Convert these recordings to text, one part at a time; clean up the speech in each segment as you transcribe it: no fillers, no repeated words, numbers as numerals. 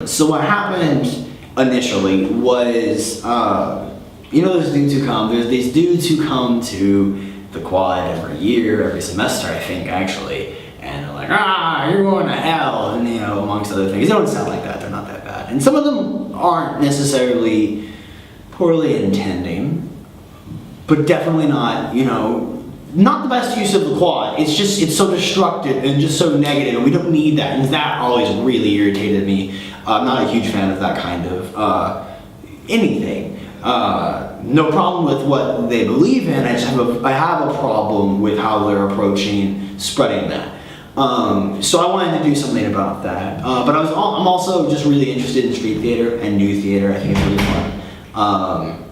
So what happened initially was, there's these dudes who come to the quad every year, every semester, I think, actually, and they're like, you're going to hell, and, amongst other things. They don't sound like that, they're not that bad. And some of them aren't necessarily poorly intending, but definitely not, not the best use of the quad. It's so destructive and just so negative, and we don't need that, and that always really irritated me. I'm not a huge fan of that kind of anything. No problem with what they believe in. I have a problem with how they're approaching spreading that. So I wanted to do something about that. But I'm also just really interested in street theater and new theater. I think it's really fun.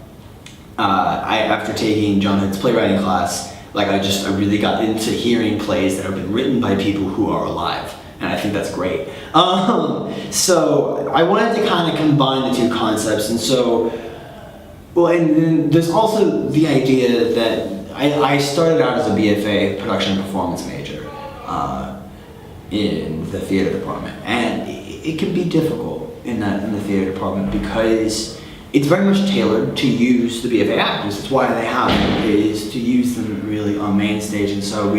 After taking John Hood's playwriting class, I really got into hearing plays that have been written by people who are alive. And I think that's great. So I wanted to kind of combine the two concepts, and and then there's also the idea that I started out as a BFA, production and performance major, in the theater department, and it can be difficult in the theater department because it's very much tailored to use the BFA actors. That's why they have it, is to use them really on main stage, and so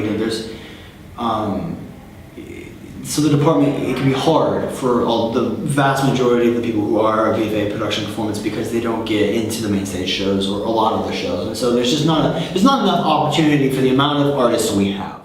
so the department, it can be hard for the vast majority of the people who are a BFA production performance because they don't get into the main stage shows or a lot of the shows, and so there's not enough opportunity for the amount of artists we have.